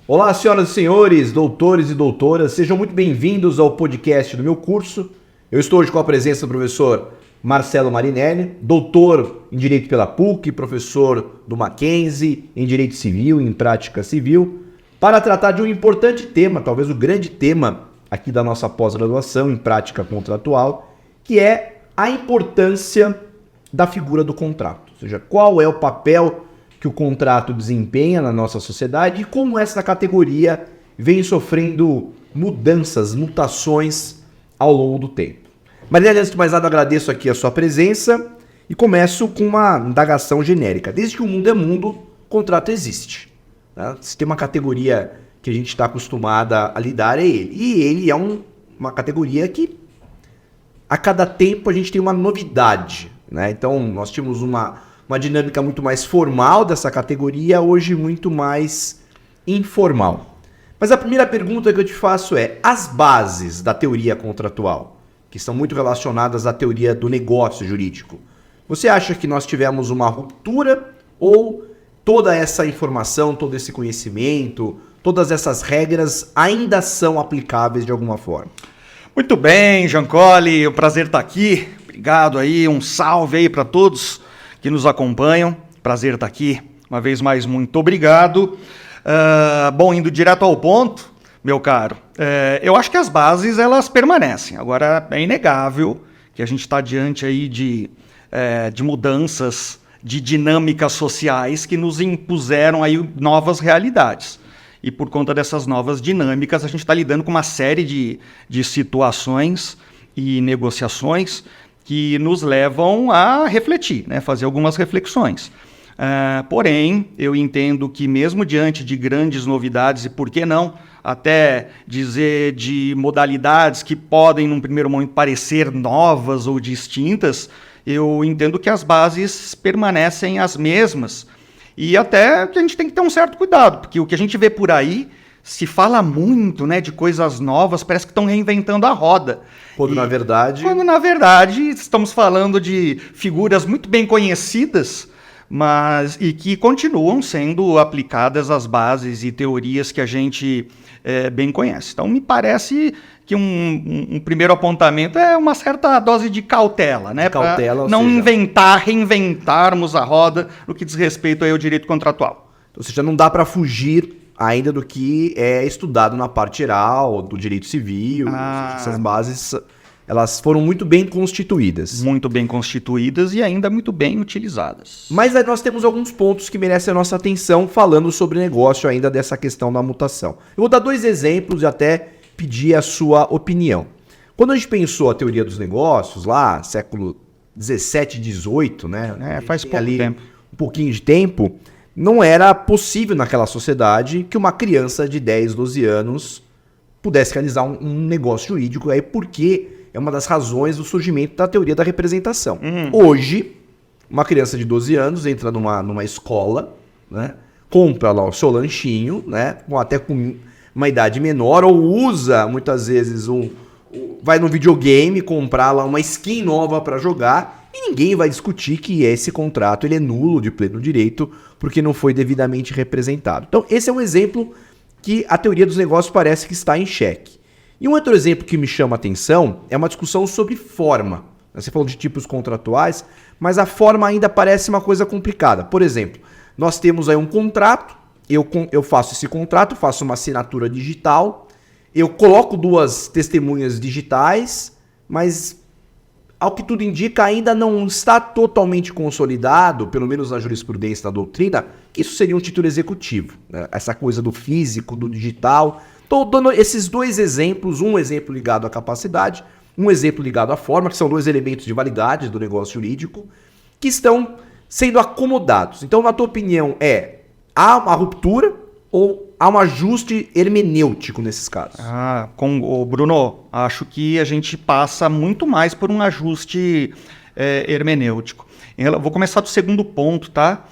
Olá, senhoras e senhores, doutores e doutoras, sejam muito bem-vindos ao podcast do meu curso. Eu estou hoje com a presença do professor Marcelo Marinelli, doutor em Direito pela PUC, professor do Mackenzie em Direito Civil e em Prática Civil, para tratar de um importante tema, talvez o grande tema aqui da nossa pós-graduação em Prática Contratual, que é a importância da figura do contrato, ou seja, qual é o papel que o contrato desempenha na nossa sociedade e como essa categoria vem sofrendo mutações ao longo do tempo. Mas, antes de mais nada, agradeço aqui a sua presença e começo com uma indagação genérica. Desde que o mundo é mundo, o contrato existe. Tá? Se tem uma categoria que a gente está acostumada a lidar, é ele. E ele é uma categoria que, a cada tempo, a gente tem uma novidade. Né? Então, nós tínhamos uma dinâmica muito mais formal dessa categoria, hoje muito mais informal. Mas a primeira pergunta que eu te faço é: as bases da teoria contratual, que estão muito relacionadas à teoria do negócio jurídico, você acha que nós tivemos uma ruptura ou toda essa informação, todo esse conhecimento, todas essas regras ainda são aplicáveis de alguma forma? Muito bem, Giancoli, é um prazer estar aqui. Obrigado aí, um salve aí para todos que nos acompanham. Prazer estar aqui. Uma vez mais, muito obrigado. Bom, indo direto ao ponto, meu caro, eu acho que as bases, elas permanecem. Agora, é inegável que a gente está diante aí de mudanças, de dinâmicas sociais que nos impuseram aí novas realidades. E por conta dessas novas dinâmicas, a gente está lidando com uma série de situações e negociações que nos levam a refletir, né? Fazer algumas reflexões. Porém, eu entendo que mesmo diante de grandes novidades, e por que não até dizer de modalidades que podem, num primeiro momento, parecer novas ou distintas, eu entendo que as bases permanecem as mesmas. E até que a gente tem que ter um certo cuidado, porque o que a gente vê por aí se fala muito, né, de coisas novas, parece que estão reinventando a roda. Quando na verdade estamos falando de figuras muito bem conhecidas, mas e que continuam sendo aplicadas às bases e teorias que a gente bem conhece. Então, me parece que um primeiro apontamento é uma certa dose de cautela, né? Para não reinventarmos a roda no que diz respeito aí ao direito contratual. Ou seja, não dá para fugir ainda do que é estudado na parte geral, do direito civil. Essas bases, elas foram muito bem constituídas. Muito bem constituídas e ainda muito bem utilizadas. Mas aí nós temos alguns pontos que merecem a nossa atenção falando sobre negócio ainda dessa questão da mutação. Eu vou dar 2 exemplos e até pedir a sua opinião. Quando a gente pensou a teoria dos negócios, lá, século 17, 18, né? Faz pouco tempo. Um pouquinho de tempo. Não era possível naquela sociedade que uma criança de 10, 12 anos pudesse realizar um negócio jurídico, aí porque é uma das razões do surgimento da teoria da representação. Hoje, uma criança de 12 anos entra numa escola, né, compra lá o seu lanchinho, né, até com uma idade menor, ou usa muitas vezes vai no videogame comprar lá uma skin nova para jogar. E ninguém vai discutir que esse contrato ele é nulo de pleno direito porque não foi devidamente representado. Então, esse é um exemplo que a teoria dos negócios parece que está em xeque. E um outro exemplo que me chama a atenção é uma discussão sobre forma. Você falou de tipos contratuais, mas a forma ainda parece uma coisa complicada. Por exemplo, nós temos aí um contrato, eu faço esse contrato, faço uma assinatura digital, eu coloco 2 testemunhas digitais, mas ao que tudo indica, ainda não está totalmente consolidado, pelo menos na jurisprudência da doutrina, que isso seria um título executivo. Né? Essa coisa do físico, do digital. Estou dando esses 2 exemplos, um exemplo ligado à capacidade, um exemplo ligado à forma, que são 2 elementos de validade do negócio jurídico, que estão sendo acomodados. Então, na tua opinião, há uma ruptura ou há um ajuste hermenêutico nesses casos? Bruno, acho que a gente passa muito mais por um ajuste hermenêutico. Vou começar do segundo ponto, tá?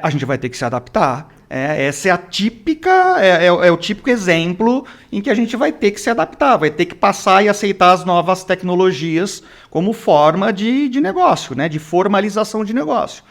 A gente vai ter que se adaptar. Essa é a típica, é o típico exemplo em que a gente vai ter que se adaptar, vai ter que passar e aceitar as novas tecnologias como forma de negócio, né? De formalização de negócio.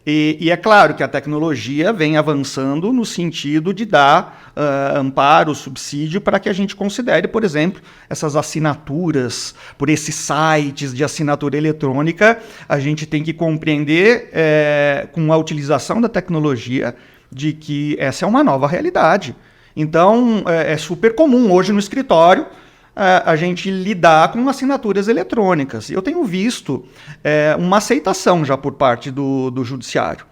E é claro que a tecnologia vem avançando no sentido de dar amparo, subsídio para que a gente considere, por exemplo, essas assinaturas por esses sites de assinatura eletrônica. A gente tem que compreender, com a utilização da tecnologia, de que essa é uma nova realidade. Então, é super comum hoje no escritório a gente lidar com assinaturas eletrônicas. Eu tenho visto uma aceitação já por parte do judiciário.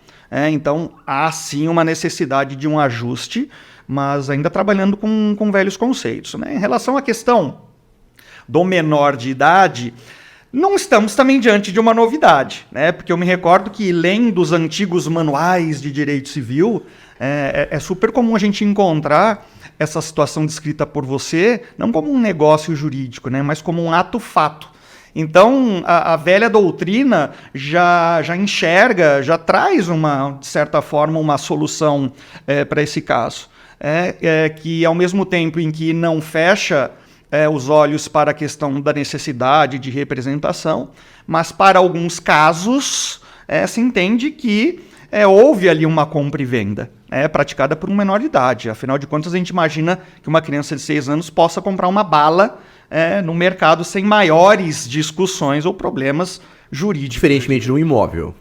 Então, há sim uma necessidade de um ajuste, mas ainda trabalhando com velhos conceitos, né? Em relação à questão do menor de idade, não estamos também diante de uma novidade, né? Porque eu me recordo que, lendo os antigos manuais de direito civil, é super comum a gente encontrar essa situação descrita por você, não como um negócio jurídico, né, mas como um ato-fato. Então, a velha doutrina já enxerga, já traz, de certa forma, uma solução para esse caso. Que, ao mesmo tempo em que não fecha os olhos para a questão da necessidade de representação, mas para alguns casos se entende que houve ali uma compra e venda praticada por um menor de idade. Afinal de contas, a gente imagina que uma criança de 6 anos possa comprar uma bala no mercado sem maiores discussões ou problemas jurídicos. Diferentemente de um imóvel.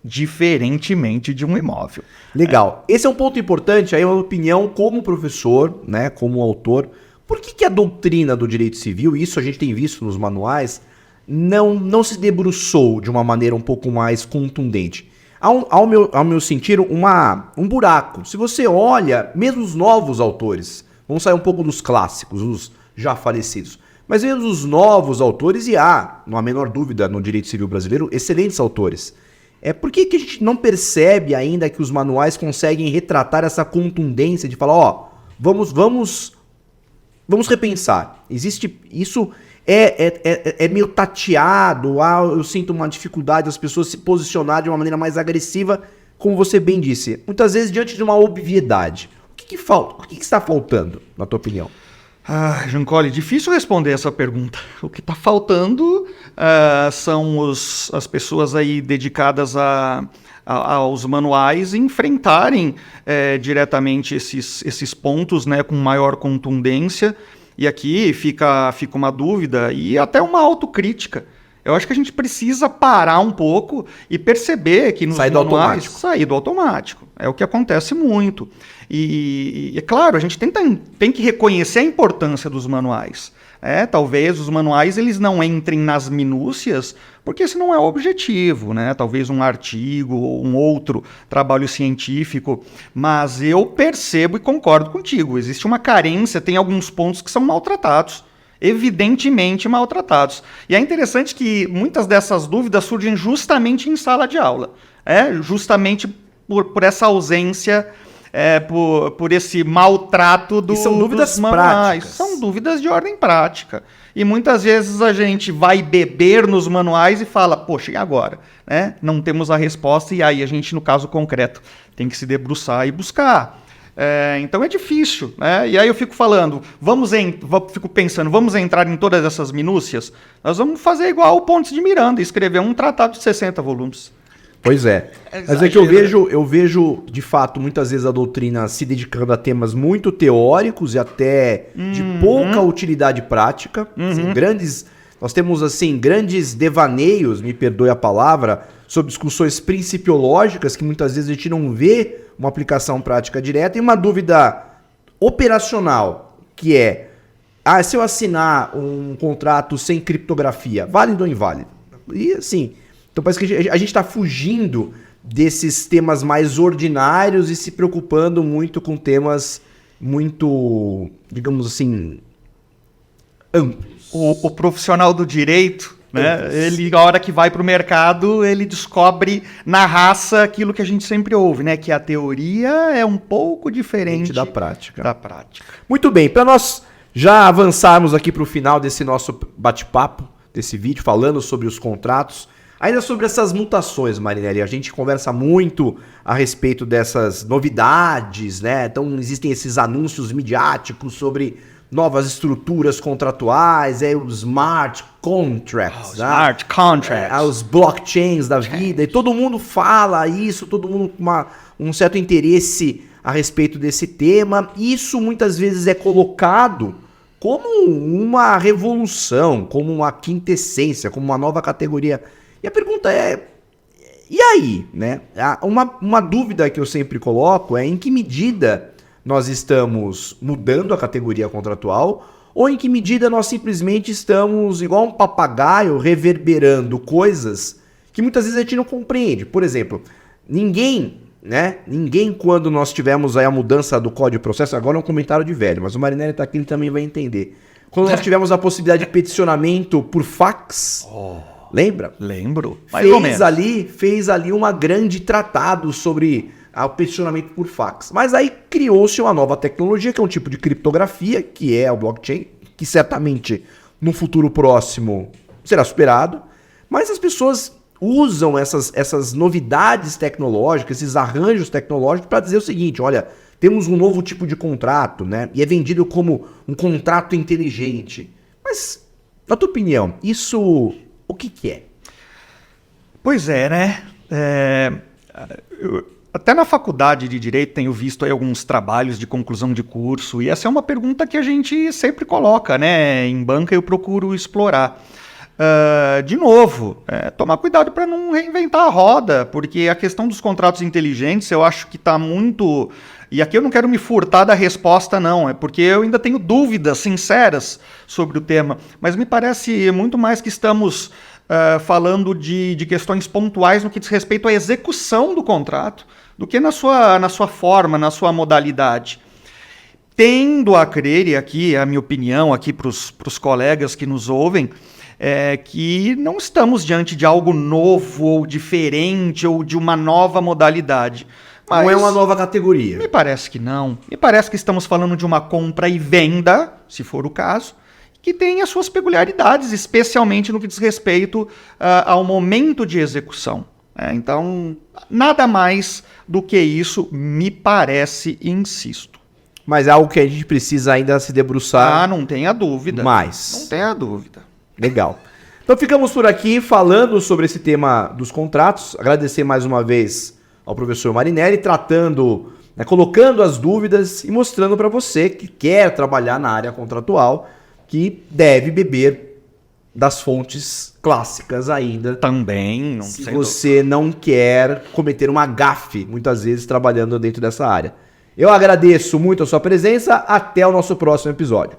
Diferentemente de um imóvel. Legal. Esse é um ponto importante, aí uma opinião como professor, né, como autor. Por que a doutrina do direito civil, isso a gente tem visto nos manuais, não se debruçou de uma maneira um pouco mais contundente? Ao meu sentir, um buraco. Se você olha, mesmo os novos autores, vamos sair um pouco dos clássicos, os já falecidos, mas mesmo os novos autores, e há, não há a menor dúvida no direito civil brasileiro, excelentes autores. Por que a gente não percebe ainda que os manuais conseguem retratar essa contundência de falar, vamos repensar. Existe isso... É meio tateado, eu sinto uma dificuldade das pessoas se posicionarem de uma maneira mais agressiva, como você bem disse. Muitas vezes diante de uma obviedade. O que falta? O que está faltando, na tua opinião? Giancolli, difícil responder essa pergunta. O que está faltando são as pessoas aí dedicadas aos manuais enfrentarem diretamente esses pontos, né, com maior contundência. E aqui fica uma dúvida e até uma autocrítica. Eu acho que a gente precisa parar um pouco e perceber que nos manuais... Sair do automático. É o que acontece muito. E é claro, a gente tem que reconhecer a importância dos manuais. Talvez os manuais eles não entrem nas minúcias, porque esse não é o objetivo, né? Talvez um artigo ou um outro trabalho científico, mas eu percebo e concordo contigo, existe uma carência, tem alguns pontos que são maltratados, evidentemente maltratados. E é interessante que muitas dessas dúvidas surgem justamente em sala de aula, justamente por essa ausência... por esse maltrato são dúvidas dos manuais. Práticas. São dúvidas de ordem prática. E muitas vezes a gente vai beber nos manuais e fala, poxa, e agora? Não temos a resposta e aí a gente, no caso concreto, tem que se debruçar e buscar. Então é difícil, né? E aí eu fico falando, fico pensando, vamos entrar em todas essas minúcias? Nós vamos fazer igual o Pontes de Miranda, escrever um tratado de 60 volumes. Pois é. Mas é que eu vejo, de fato, muitas vezes a doutrina se dedicando a temas muito teóricos e até de pouca utilidade prática. Assim, nós temos, assim, grandes devaneios, me perdoe a palavra, sobre discussões principiológicas que muitas vezes a gente não vê uma aplicação prática direta. E uma dúvida operacional, que se eu assinar um contrato sem criptografia, válido ou inválido? E, assim... Então parece que a gente está fugindo desses temas mais ordinários e se preocupando muito com temas muito, digamos assim, amplos. O profissional do direito, né, ele, a hora que vai para o mercado, ele descobre na raça aquilo que a gente sempre ouve, né, que a teoria é um pouco diferente da prática. Muito bem, para nós já avançarmos aqui para o final desse nosso bate-papo, desse vídeo, falando sobre os contratos, ainda sobre essas mutações, Marinelli, a gente conversa muito a respeito dessas novidades, né? Então existem esses anúncios midiáticos sobre novas estruturas contratuais, os smart contracts, smart contracts, os blockchains da vida, e todo mundo fala isso, todo mundo com um certo interesse a respeito desse tema. Isso muitas vezes é colocado como uma revolução, como uma quintessência, como uma nova categoria. E a pergunta é, e aí, né? Uma dúvida que eu sempre coloco é em que medida nós estamos mudando a categoria contratual ou em que medida nós simplesmente estamos, igual um papagaio, reverberando coisas que muitas vezes a gente não compreende. Por exemplo, ninguém, quando nós tivemos aí a mudança do Código de Processo, agora é um comentário de velho, mas o Marinelli está aqui, ele também vai entender. Quando nós tivemos a possibilidade de peticionamento por fax, lembra? Lembro. Mais ou menos. Fez ali uma grande tratado sobre o peticionamento por fax. Mas aí criou-se uma nova tecnologia, que é um tipo de criptografia, que é o blockchain, que certamente no futuro próximo será superado. Mas as pessoas usam essas novidades tecnológicas, esses arranjos tecnológicos para dizer o seguinte, olha, temos um novo tipo de contrato, né? E é vendido como um contrato inteligente. Mas, na tua opinião, isso o que é? Pois é, né? Até na faculdade de Direito tenho visto aí alguns trabalhos de conclusão de curso, e essa é uma pergunta que a gente sempre coloca, né? Em banca eu procuro explorar. De novo, tomar cuidado para não reinventar a roda, porque a questão dos contratos inteligentes eu acho que está muito... E aqui eu não quero me furtar da resposta não, é porque eu ainda tenho dúvidas sinceras sobre o tema, mas me parece muito mais que estamos falando de questões pontuais no que diz respeito à execução do contrato, do que na sua forma, na sua modalidade. Tendo a crer, e aqui a minha opinião aqui para os colegas que nos ouvem, que não estamos diante de algo novo ou diferente ou de uma nova modalidade. Mas não é uma nova categoria. Me parece que não. Me parece que estamos falando de uma compra e venda, se for o caso, que tem as suas peculiaridades, especialmente no que diz respeito ao momento de execução. Então, nada mais do que isso, me parece, insisto. Mas é algo que a gente precisa ainda se debruçar. Não tenha dúvida. Não tenha dúvida. Legal. Então ficamos por aqui falando sobre esse tema dos contratos. Agradecer mais uma vez ao professor Marinelli, tratando, colocando as dúvidas e mostrando para você que quer trabalhar na área contratual, que deve beber das fontes clássicas ainda. Também, não sei. Se você não quer cometer uma gafe, muitas vezes, trabalhando dentro dessa área. Eu agradeço muito a sua presença. Até o nosso próximo episódio.